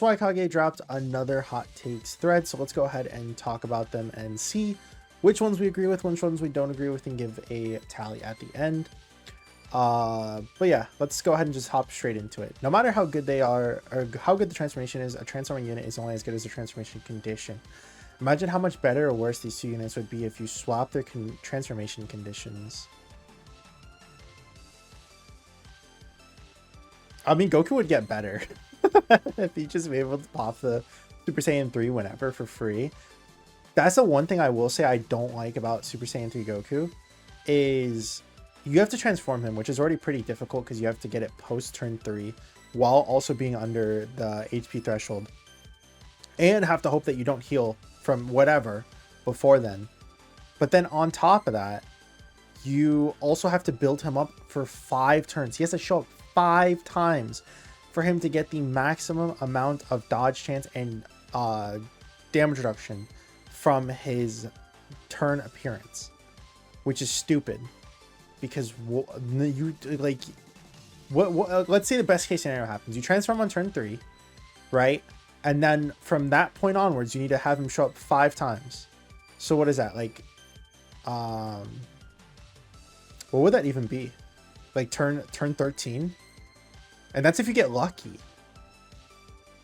Swagkage dropped another hot takes thread, so let's go ahead and talk about them and see which ones we agree with, which ones we don't agree with, and give a tally at the end. But yeah, let's go ahead and just hop straight into it. No matter how good they are, or how good the transformation is, a transforming unit is only as good as the transformation condition. Imagine how much better or worse these two units would be if you swap their transformation conditions. I mean, Goku would get better if he just be able to pop the Super Saiyan 3 whenever for free. That's the one thing I will say I don't like about Super Saiyan 3 Goku is you have to transform him, which is already pretty difficult because you have to get it post turn 3 while also being under the HP threshold, and have to hope that you don't heal from whatever before then. But then on top of that, you also have to build him up for 5 turns. He has to show up 5 times for him to get the maximum amount of dodge chance and damage reduction from his turn appearance, which is stupid. Because you like what let's say the best case scenario happens. You transform on turn 3, right? And then from that point onwards, you need to have him show up 5 times. So what is that? Like, what would that even be? Like turn 13? And that's if you get lucky.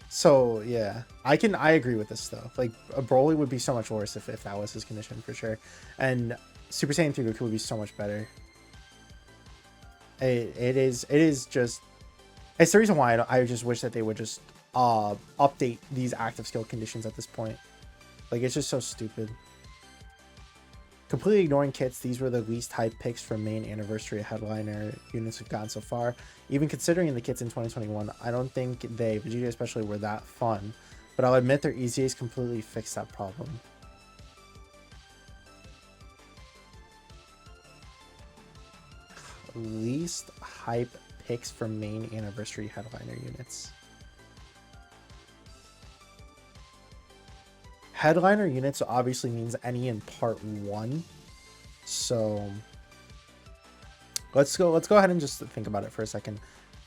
So yeah, I agree with this though. Like a Broly would be so much worse if that was his condition for sure. And Super Saiyan 3 Goku would be so much better. It is just, it's the reason why I just wish that they would just update these active skill conditions at this point. Like, it's just so stupid. Completely ignoring kits, these were the least hype picks for main anniversary headliner units we've gotten so far. Even considering the kits in 2021, I don't think Vegeta especially, were that fun. But I'll admit their EZAs completely fixed that problem. Least hype picks for main anniversary headliner units. Headliner units obviously means any in part 1. So let's go ahead and just think about it for a second.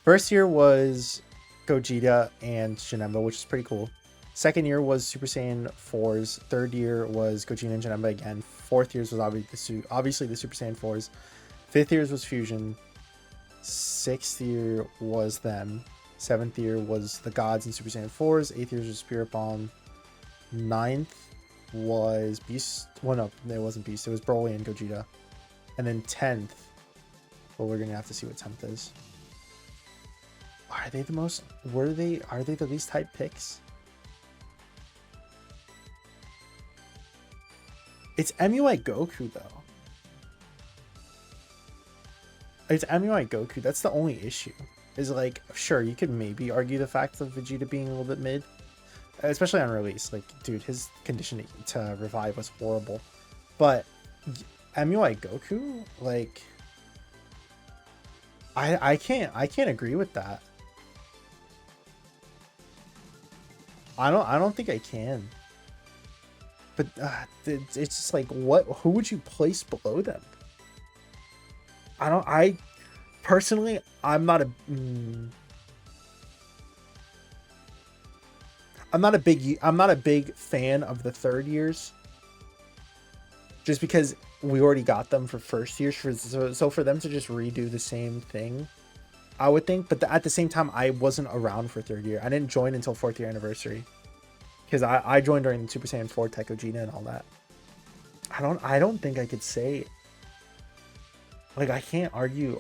First year was Gogeta and Janemba, which is pretty cool. Second year was Super Saiyan 4s. Third year was Gogeta and Janemba again. Fourth year was obviously the Super Saiyan 4s. Fifth year was Fusion. Sixth year was them. Seventh year was the Gods and Super Saiyan 4s. Eighth year was Spirit Bomb. Ninth was Beast. Well, no, it wasn't Beast. It was Broly and Gogeta. And then 10th. Well, we're gonna have to see what 10th is. Are they the most? Are they the least hype picks? It's MUI Goku though. It's MUI Goku. That's the only issue. Is like, sure, you could maybe argue the fact of Vegeta being a little bit mid, especially on release. Like, dude, his condition to revive was horrible. But MUI Goku, like, I can't agree with that. I don't think I can. But it's just like, who would you place below them? I personally, I'm not a big fan of the third years, just because we already got them for first years. So for them to just redo the same thing, I would think. But at the same time, I wasn't around for third year. I didn't join until 4th year anniversary, because I joined during the Super Saiyan 4 Tech Gogeta and all that. I don't think I could say. Like, I can't argue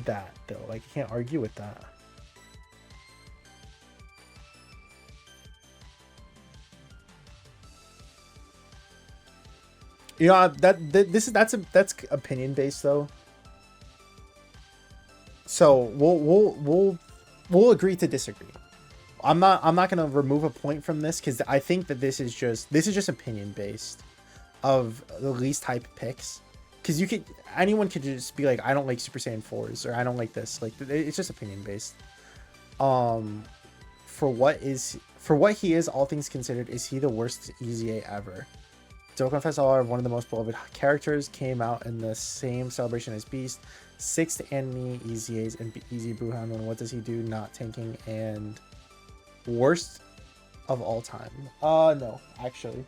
that though. Like, I can't argue with that. You know, that's opinion based though. So we'll agree to disagree. I'm not gonna remove a point from this, because I think that this is just opinion based of the least hype picks. Because anyone could just be like, I don't like Super Saiyan 4s, or I don't like this. Like, it's just opinion based. For what he is, all things considered, is he the worst EZA ever? Dokkan Fest are one of the most beloved characters, came out in the same celebration as Beast. 6 anime EZAs and Easy Buhan. And what does he do? Not tanking. And worst of all time. No, actually.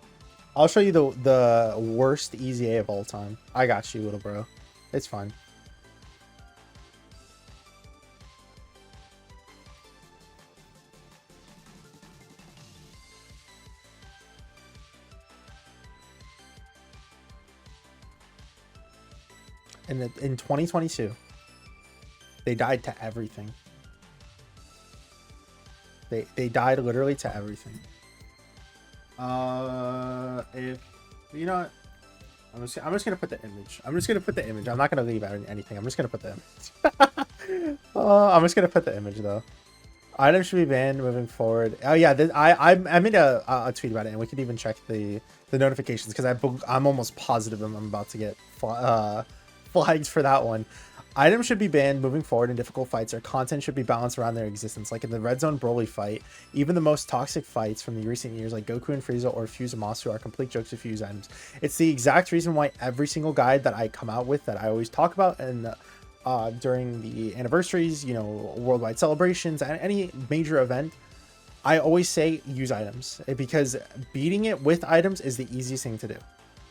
I'll show you the worst easy A of all time. I got you, little bro. It's fine. In 2022, they died to everything. They died literally to everything. If you know what? I'm just gonna put the image. I'm just gonna put the image. I'm not gonna leave out anything. I'm just gonna put the image. I'm just gonna put the image though. Items should be banned moving forward. Oh yeah, I made a tweet about it, and we could even check the notifications because I'm almost positive I'm about to get flags for that one. Items should be banned moving forward in difficult fights. Their content should be balanced around their existence. Like in the Red Zone Broly fight, even the most toxic fights from the recent years like Goku and Frieza or Fuse and Masu are complete jokes if you use items. It's the exact reason why every single guide that I come out with that I always talk about and during the anniversaries, you know, worldwide celebrations, and any major event, I always say use items because beating it with items is the easiest thing to do.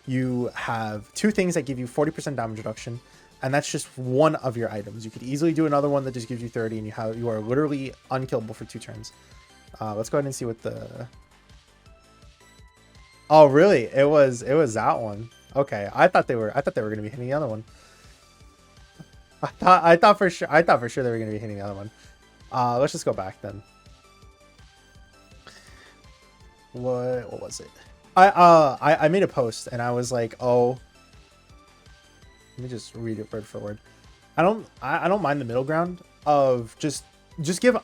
You have two things that give you 40% damage reduction, and that's just one of your items. You could easily do another one that just gives you 30, and you are literally unkillable for 2 turns. Let's go ahead and see what the... Oh, really? It was that one. Okay, I thought they were gonna be hitting the other one. I thought for sure they were gonna be hitting the other one. Let's just go back then. What was it? I made a post and I was like, oh, let me just read it word for word. I don't mind the middle ground of just give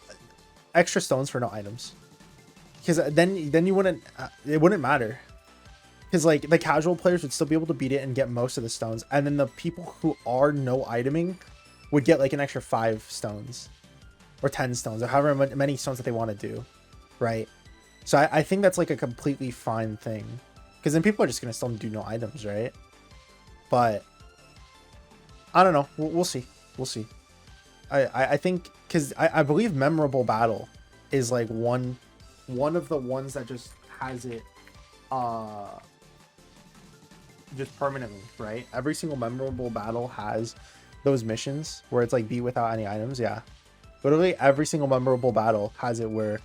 extra stones for no items, because then you wouldn't it wouldn't matter, because like the casual players would still be able to beat it and get most of the stones, and then the people who are no iteming would get like an extra 5 stones or 10 stones or however many stones that they want to do, right? So I think that's like a completely fine thing, because then people are just gonna still do no items, right? But I don't know. We'll see. We'll see. I think because I believe memorable battle is like one of the ones that just has it just permanently, right? Every single memorable battle has those missions where it's like beat without any items. Yeah, literally every single memorable battle has it where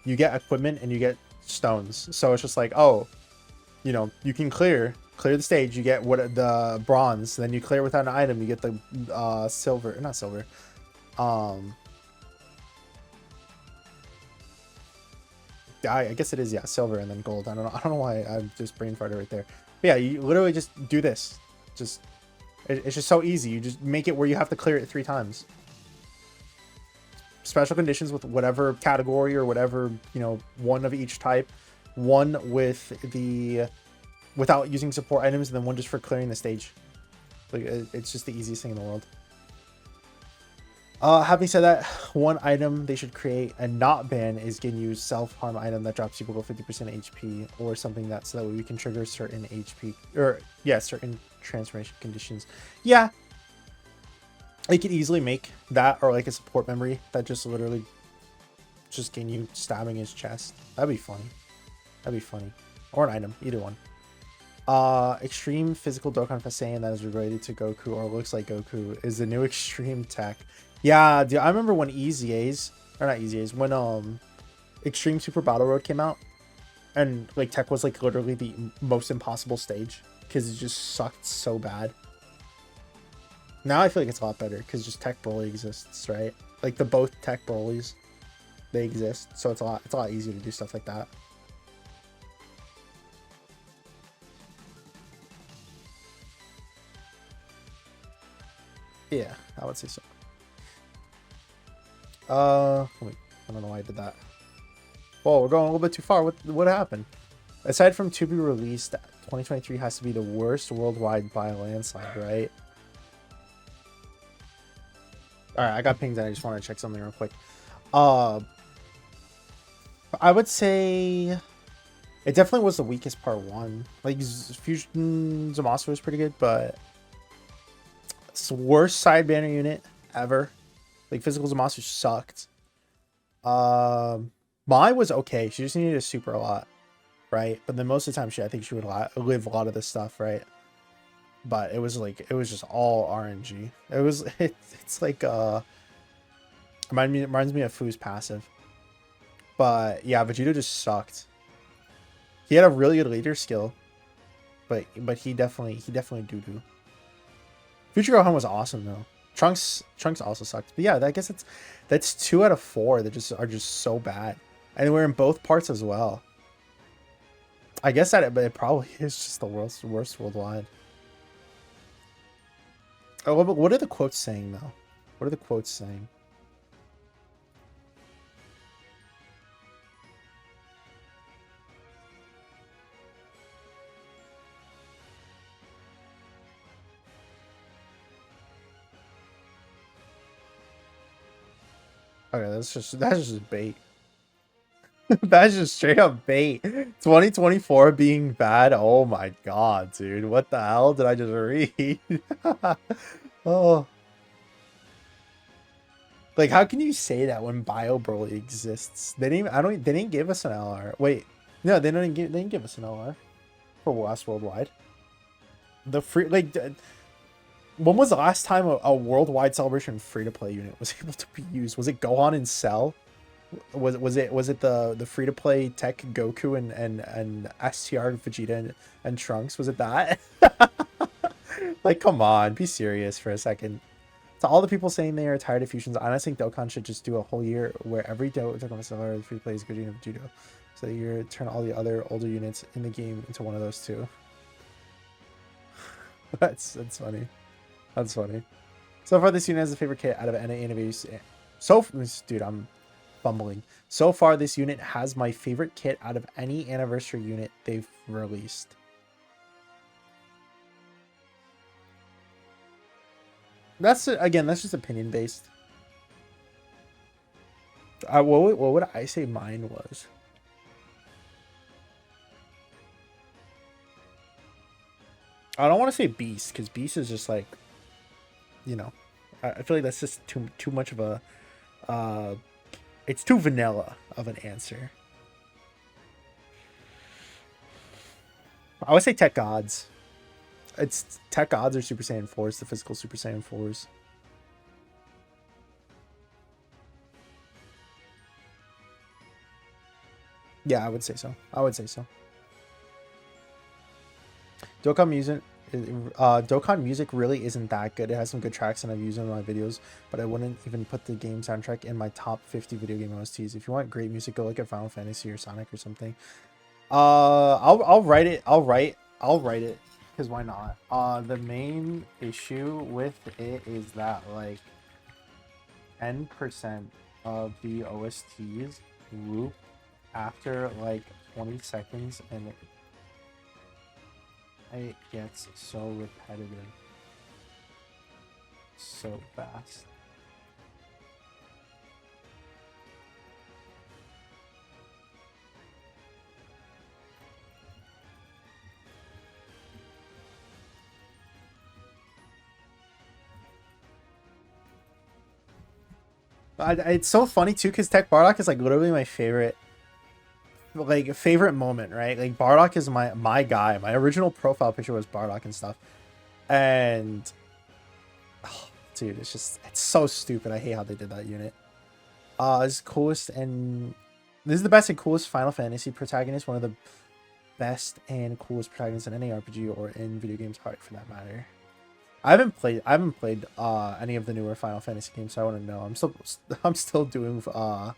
you get equipment and you get stones. So it's just like, oh, you know, you can clear the stage, you get what the bronze, then you clear without an item, you get the silver, not silver, I guess it is, yeah, silver and then gold. I don't know why I'm just brain farted right there. But yeah, you literally just do this. It's just so easy. You just make it where you have to clear it 3 times. Special conditions with whatever category or whatever, you know, one of each type, one with the without using support items, and then one just for clearing the stage. Like it's just the easiest thing in the world. Having said that, one item they should create and not ban is Ginyu's self-harm item that drops you below 50% HP or something, that so that way we can trigger certain HP or yeah, certain transformation conditions. Yeah, I could easily make that, or like a support memory that just literally just Ginyu stabbing his chest. That'd be funny. That'd be funny. Or an item, either one. Extreme physical Dokkan Fasain that is related to Goku or looks like Goku is the new extreme tech. Yeah, dude, I remember when EZAs, or not EZAs, when Extreme Super Battle Road came out, and like tech was like literally the most impossible stage because it just sucked so bad. Now I feel like it's a lot better because just tech Broly exists, right? Like the both tech Brolys, they exist, so it's a lot easier to do stuff like that. Yeah, I would say so. Wait, I don't know why I did that. Whoa, we're going a little bit too far. What happened? Aside from to be released, 2023 has to be the worst worldwide by a landslide, right? Alright, I got pinged and I just want to check something real quick. I would say it definitely was the weakest part 1. Like Fusion Zamasu was pretty good, but it's the worst side banner unit ever. Like physical Zamasu sucked. Mai was okay. She just needed a super a lot, right? But then most of the time, I think she would live a lot of this stuff, right? But it was like, it was just all RNG. It was, it's like, reminds me of Fu's passive. But yeah, Vegeta just sucked. He had a really good leader skill, but he definitely doo-doo. Future Gohan was awesome though. Trunks also sucked. But yeah, I guess that's 2 out of 4 that are just so bad. And we're in both parts as well. I guess but it probably is just the worst worldwide. Oh, what are the quotes saying though? What are the quotes saying? Okay, that's just bait. That's just straight up bait. 2024 being bad. Oh my god, dude. What the hell did I just read? Oh. Like, how can you say that when Bio Broly exists? They didn't give us an LR. Wait. No, they didn't give us an LR for West Worldwide. The free, like, when was the last time a worldwide celebration free-to-play unit was able to be used? Was it Gohan and Cell? Was it the free-to-play Tech Goku and STR Vegeta and Trunks? Was it that? Like, come on, be serious for a second. To all the people saying they are tired of fusions, I honestly think Dokkan should just do a whole year where every Dokkan seller free-to-play is good unit of judo. So you turn all the other older units in the game into one of those two. That's funny. That's funny. So far, this unit has a favorite kit out of any innovation. Dude, I'm fumbling. So far, this unit has my favorite kit out of any anniversary unit they've released. That's again, that's just opinion based. What would I say mine was? I don't want to say Beast because Beast is just like, you know, I feel like that's just too much of a it's too vanilla of an answer. I would say Tech Gods. It's Tech Gods or Super Saiyan 4s, the physical Super Saiyan 4s. Yeah, I would say so. Dokkan music really isn't that good. It has some good tracks and I've used them in my videos, but I wouldn't even put the game soundtrack in my top 50 video game OSTs. If you want great music, go look at Final Fantasy or Sonic or something. I'll write it. I'll write it because why not? The main issue with it is that like 10% of the OSTs loop after like 20 seconds and it gets so repetitive so fast. It's so funny too because Tech Bardock is like literally my favorite moment, right? Like Bardock is my guy. My original profile picture was Bardock and stuff. And oh, dude, it's so stupid. I hate how they did that unit. This is the best and coolest Final Fantasy protagonist, one of the best and coolest protagonists in any RPG or in video games for that matter. I haven't played any of the newer Final Fantasy games, so I want to know. I'm still doing Final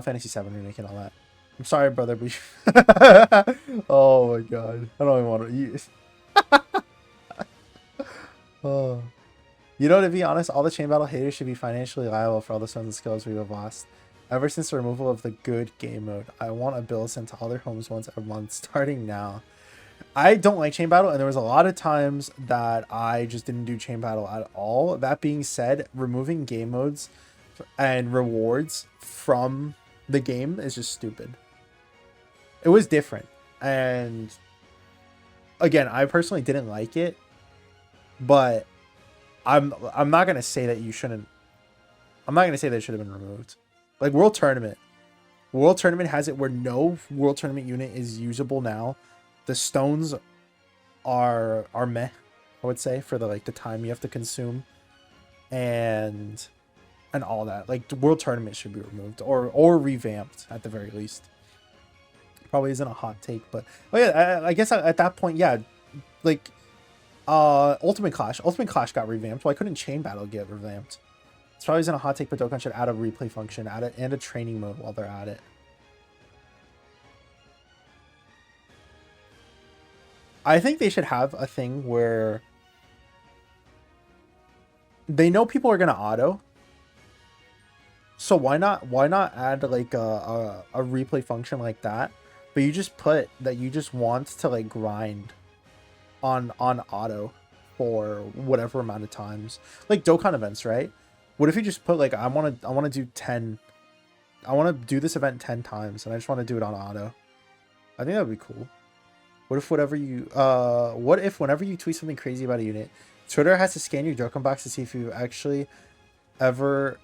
Fantasy 7 remake and all that. I'm sorry, brother, but oh my god, I don't even want to use. Oh, you know, to be honest, all the chain battle haters should be financially liable for all the sons and skills we have lost. Ever since the removal of the good game mode, I want a bill sent to all their homes once a month, starting now. I don't like chain battle, and there was a lot of times that I just didn't do chain battle at all. That being said, removing game modes and rewards from the game is just stupid. It was different, and again, I personally didn't like it, but I'm not gonna say that you shouldn't. I'm not gonna say that it should have been removed. Like World Tournament, World Tournament has it where no World Tournament unit is usable now. The stones are meh, I would say, for the like the time you have to consume and all that. Like the World Tournament should be removed or revamped at the very least. Probably isn't a hot take, but oh yeah, I guess at that point, yeah, like Ultimate Clash got revamped. Why couldn't Chain Battle get revamped? It's probably isn't a hot take, but Dokkan should add a replay function, add it and a training mode while they're at it. I think they should have a thing where they know people are gonna auto. So why not add like a replay function like that? But you just put that you just want to like grind on auto for whatever amount of times. Like Dokkan events, right? What if you just put like I want to do 10, I want to do this event 10 times and I just want to do it on auto. I think that would be cool. What if whenever you tweet something crazy about a unit, Twitter has to scan your Dokkan box to see if you actually ever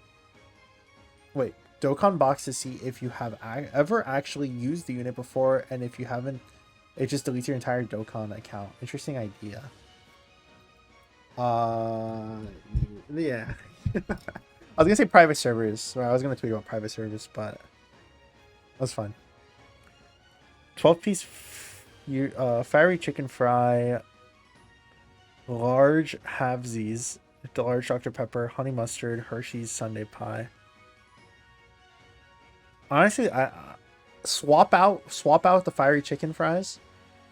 Dokkan box to see if you have ever actually used the unit before, and if you haven't, it just deletes your entire Dokkan account. Interesting idea. Yeah. I was gonna say private servers. Well, I was gonna tweet about private servers, but that's fine. 12-piece fiery chicken fry, large halvesies, the large Dr. Pepper, honey mustard, Hershey's Sundae pie. Honestly, I swap out the fiery chicken fries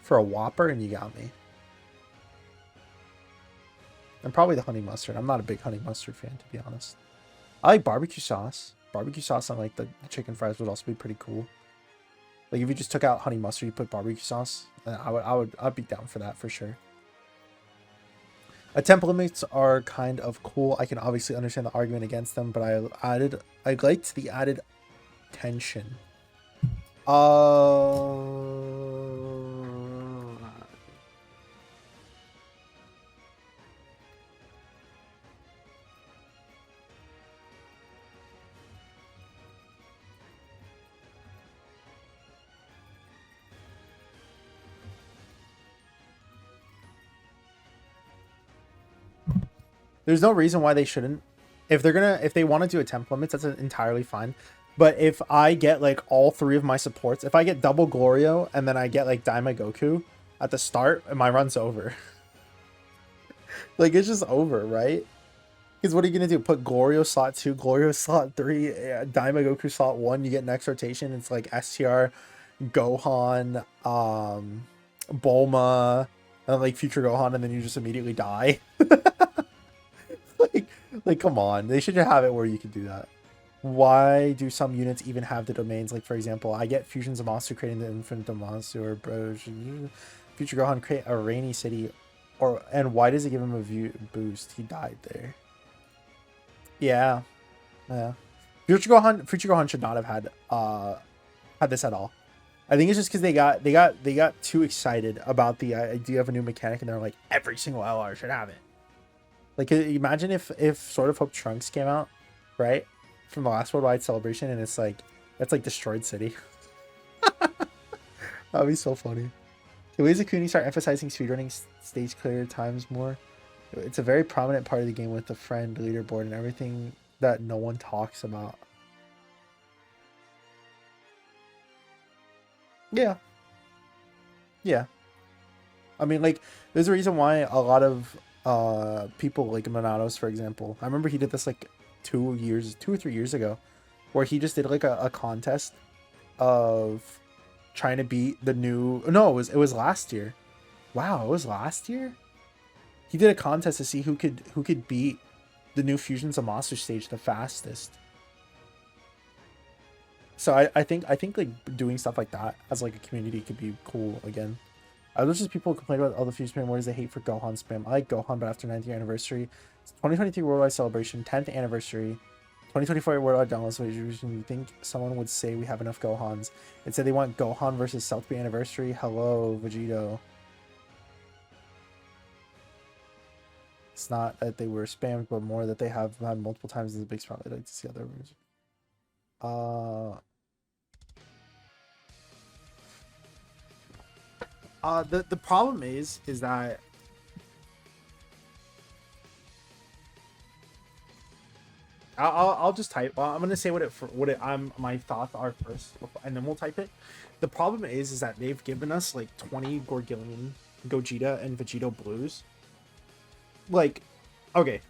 for a Whopper, and you got me. And probably the honey mustard. I'm not a big honey mustard fan, to be honest. I like barbecue sauce. Barbecue sauce on like the chicken fries would also be pretty cool. Like if you just took out honey mustard, you put barbecue sauce. I'd be down for that for sure. Attempt limits are kind of cool. I can obviously understand the argument against them, but I liked the added tension. There's no reason why they shouldn't. If they want to do attempt limits, that's entirely fine. But if I get like all three of my supports, if I get double Glorio and then I get like Daima Goku at the start, my run's over. Like it's just over, right? Because what are you gonna do? Put Glorio slot 2, Glorio slot 3, Daima Goku slot 1. You get next rotation. It's like STR, Gohan, Bulma, and like Future Gohan, and then you just immediately die. like come on, they should have it where you can do that. Why do some units even have the domains? Like for example, I get Fusion Zamasu creating the Infinite Zamasu, or Future Gohan create a rainy city, and why does it give him a view boost? He died there. Yeah. Future Gohan should not have had this at all. I think it's just because they got too excited about the idea of a new mechanic, and they're like, every single LR should have it. Like, imagine if Sword of Hope Trunks came out, right, from the last Worldwide Celebration, and it's like, that's like Destroyed City. That'd be so funny. Can Wizakuni start emphasizing speedrunning stage clear times more? It's a very prominent part of the game with the friend leaderboard and everything that no one talks about. Yeah. I mean, like, there's a reason why a lot of people like Monatos, for example. I remember he did this like 2 or 3 years ago, where he just did like a contest of trying to beat the new. No, it was last year. Wow, it was last year. He did a contest to see who could beat the new Fusion Zamasu stage the fastest. So I think like doing stuff like that as like a community could be cool again. There's just people who complain about all the Fusion spam words they hate for Gohan spam. I like Gohan, but after 9th year anniversary, 2023 Worldwide Celebration, 10th anniversary, 2024 Worldwide Download Celebration, you think someone would say we have enough Gohans? And say they want Gohan versus South Bay anniversary. Hello, Vegito. It's not that they were spammed, but more that they have had multiple times in the big spot. I'd like to see other rooms. The problem is that I'll just type. Well, I'm gonna say what it I'm my thoughts are first, and then we'll type it. The problem is that they've given us like 20 Gorgillion, Gogeta, and Vegito blues. Like, okay,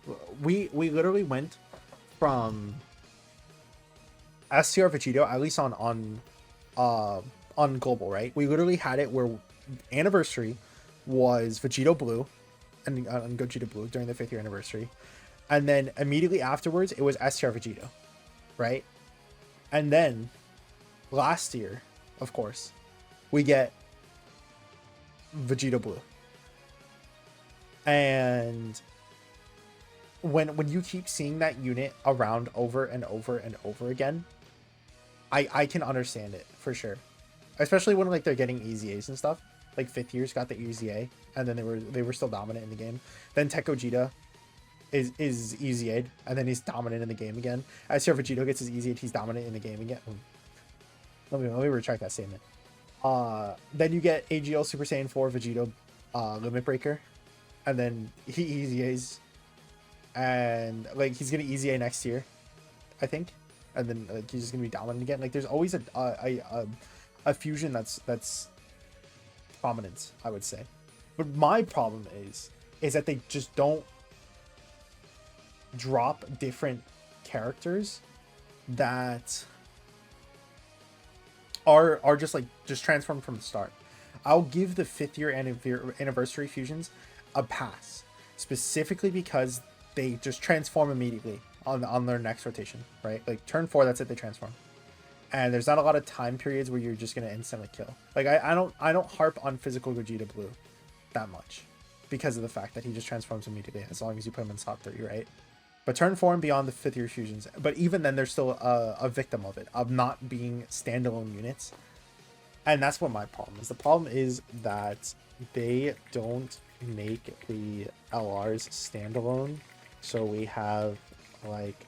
we literally went from STR Vegito, at least on global, right? We literally had it where anniversary was Vegito Blue and Gogeta Blue during the 5th year anniversary. And then immediately afterwards, it was STR Vegito, right? And then last year, of course, we get Vegito Blue. And when you keep seeing that unit around over and over and over again, I can understand it for sure. Especially when like they're getting EZAs and stuff. Like 5th years got the EZA, and then they were still dominant in the game. Then Tech Gogeta is EZA'd, and then he's dominant in the game again. As Sir Vegito gets his EZA'd, he's dominant in the game again. Let me retract that statement. Then you get AGL Super Saiyan 4 Vegito Limit Breaker, and then he EZA's, and like he's gonna EZA next year, I think, and then like he's just gonna be dominant again. Like there's always a fusion that's prominent, I would say. But my problem is that they just don't drop different characters that are just transformed from the start. I'll give the 5th year anniversary fusions a pass, specifically because they just transform immediately on their next rotation, right? Like turn 4, that's it, they transform. And there's not a lot of time periods where you're just gonna instantly kill. Like I don't harp on physical Gogeta Blue that much because of the fact that he just transforms immediately as long as you put him in slot 3, right? But turn 4 and beyond the 5th year fusions. But even then, they're still a victim of it, of not being standalone units. And that's what my problem is. The problem is that they don't make the LRs standalone. So we have like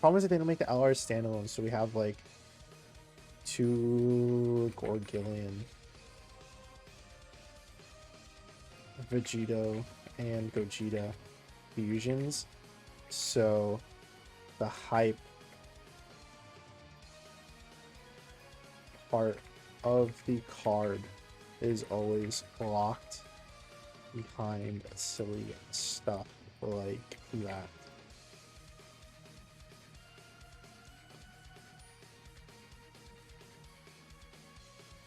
problem is that they don't make the LRs standalone. So we have like 2 Gorgillion, Vegito, and Gogeta fusions. So the hype part of the card is always locked behind silly stuff like that.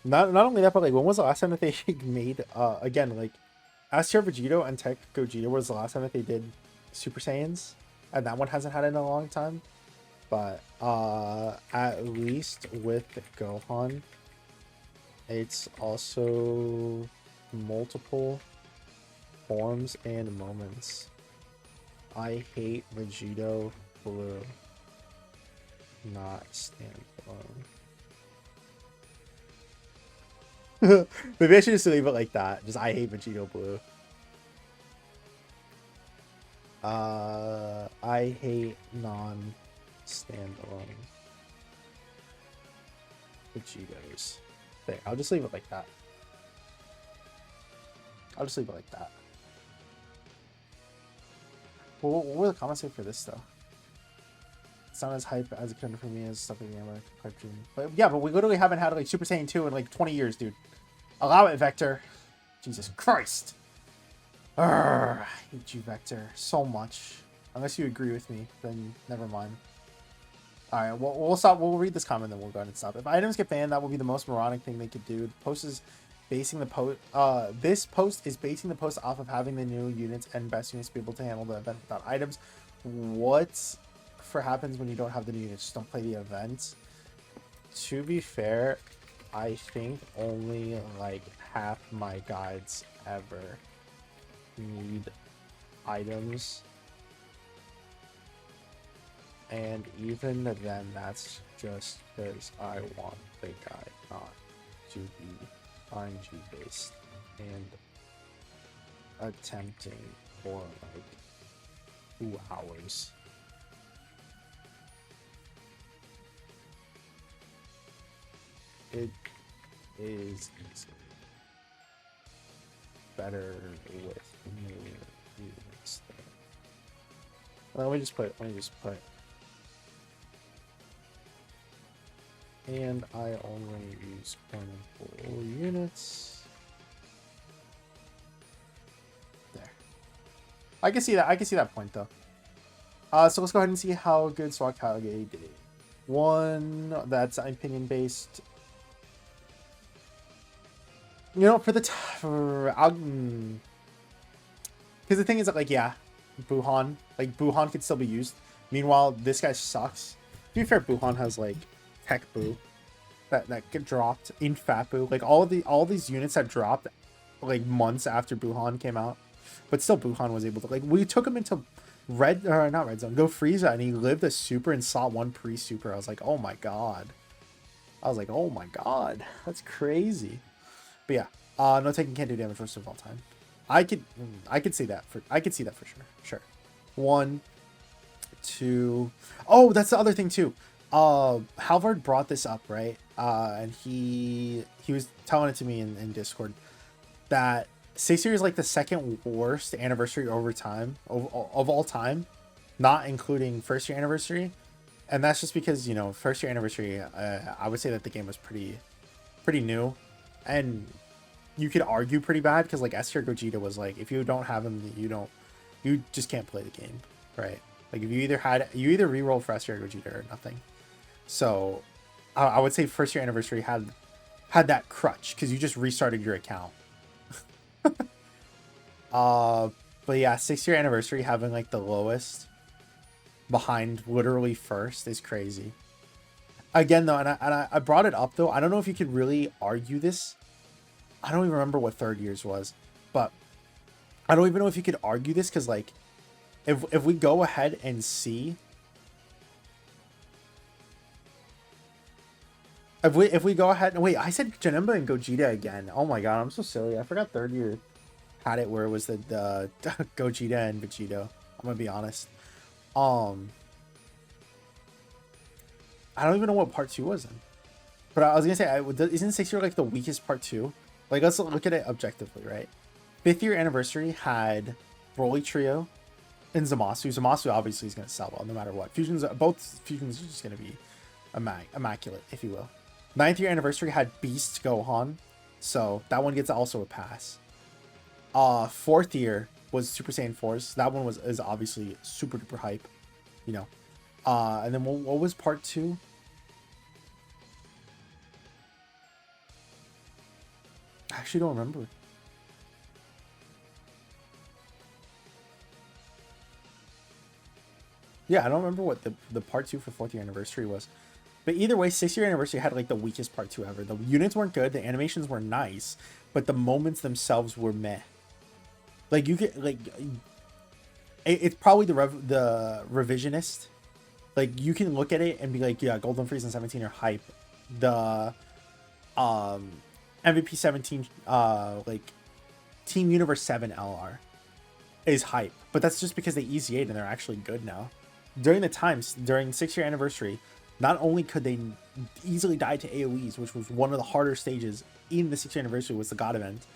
Not only that, but like when was the last time that they made again, like STR Vegito and Tech Gogeta was the last time that they did Super Saiyans, and that one hasn't had it in a long time. But at least with Gohan, it's also multiple forms and moments. I hate Vegito Blue, not standalone. Maybe I should just leave it like that. Just I hate Vegito Blue. I hate non-standalone Vegetos. There, I'll just leave it like that. I'll just leave it like that. Well, what were the comments say for this though? It's not as hype as it could for me as stuff like the Hype Dream. But yeah, but we literally haven't had like Super Saiyan 2 in like 20 years, dude. Allow it, Vector. Jesus Christ. Urgh, I hate you, Vector, so much. Unless you agree with me, then never mind. Alright, well, we'll stop. We'll read this comment, then we'll go ahead and stop. If items get banned, that will be the most moronic thing they could do. The post is basing the post. This post is basing the post off of having the new units and best units be able to handle the event without items. What for happens when you don't have the new units? Just don't play the event. To be fair, I think only like half my guides ever need items, and even then that's just because I want the guide not to be RNG based and attempting for like 2 hours. it is better with new units. Let me just put. And I only use full units. There. I can see that. I can see that point though. So let's go ahead and see how good Swagkage did. One that's opinion based. You know, for the because the thing is that, like, yeah, Buhan could still be used. Meanwhile, this guy sucks. To be fair, Buhan has like Tech Boo that get dropped in Fat Boo. Like all these units that dropped like months after Buhan came out, but still Buhan was able to, like, we took him into not red zone, go Frieza, and he lived a super and saw one pre-super. I was like, oh my god. That's crazy. But yeah, no taking can't do damage worst of all time. I could see that for sure. Sure. 1, 2. Oh, that's the other thing too. Halvard brought this up, right? And he was telling it to me in Discord that 6 years is like the second worst anniversary over time of all time, not including first year anniversary. And that's just because, you know, first year anniversary, I would say that the game was pretty new, and you could argue pretty bad because like S tier Gogeta was like, if you don't have him, you just can't play the game, right? Like if you either reroll for S tier Gogeta or nothing. So I would say first year anniversary had that crutch because you just restarted your account. But yeah, 6 year anniversary having like the lowest behind literally first is crazy. Again though, and I brought it up though, I don't know if you could really argue this. I don't even remember what third year's was, but I don't even know if you could argue this because, like, if we go ahead and see, if we go ahead and wait, I said Janemba and Gogeta again. Oh my god, I'm so silly. I forgot third year had it where it was the Gogeta and Vegito. I'm gonna be honest. I don't even know what part 2 was in, but I was gonna say, isn't 6 year like the weakest part 2? Like, let's look at it objectively, right? 5th year anniversary had Broly Trio and Zamasu. Zamasu obviously is going to sell well no matter what. Both fusions are just going to be immaculate, if you will. 9th year anniversary had Beast Gohan, so that one gets also a pass. 4th year was Super Saiyan Force. That one is obviously super duper hype, you know. And then what was part 2? I actually don't remember. Yeah, I don't remember what the part 2 for 4th year anniversary was. But either way, 6th year anniversary had like the weakest part 2 ever. The units weren't good, the animations were nice, but the moments themselves were meh. Like, you get, like, it's probably the revisionist. Like, you can look at it and be like, yeah, Golden Freeze and 17 are hype. The MVP 17 like Team Universe 7 LR is hype, but that's just because they easy 8 and they're actually good now. During 6 year anniversary, not only could they easily die to AoEs, which was one of the harder stages in the 6 year anniversary, was the God event,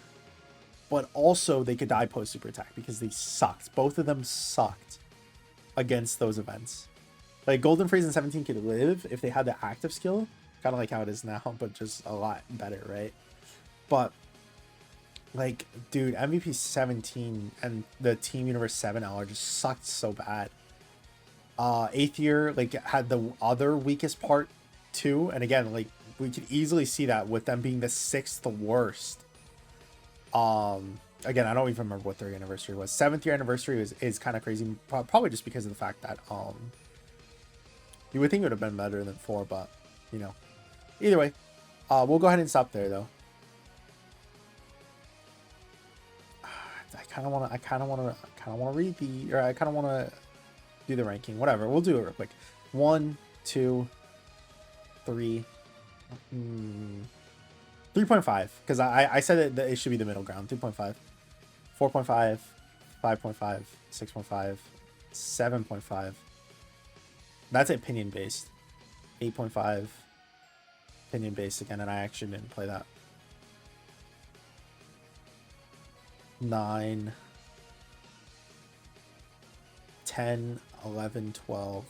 but also they could die post super attack because they sucked. Both of them sucked against those events. Like, Golden Freeze and 17 could live if they had the active skill, kind of like how it is now, but just a lot better, right? But, like, dude, MVP 17 and the Team Universe 7 LR just sucked so bad. 8th year, like, had the other weakest part 2, and again, like, we could easily see that with them being the 6th worst. Again, I don't even remember what 3rd anniversary was. 7th year anniversary is kind of crazy, probably just because of the fact that you would think it would have been better than 4, but, you know, either way, we'll go ahead and stop there though. I kind of want to read the, or I kind of want to do the ranking. Whatever, we'll do it real quick. 1, 2, 3, 3.5, because I said that it should be the middle ground. 3.5, 4.5, 5.5, 6.5, 7.5. That's opinion based. 8.5, opinion based again, and I actually didn't play that. 9, 10, 11, 12.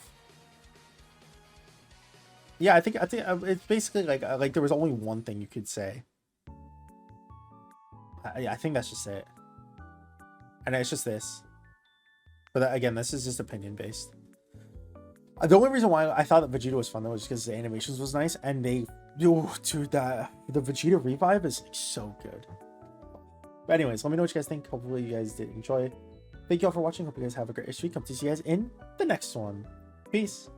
Yeah, I think it's basically like there was only one thing you could say. I think that's just it, and it's just this. But that, again, this is just opinion based. The only reason why I thought that Vegeta was fun though was because the animations was nice, and dude, that the Vegeta revive is like so good. But anyways, let me know what you guys think. Hopefully you guys did enjoy. Thank you all for watching. Hope you guys have a great week. Hope to see you guys in the next one. Peace.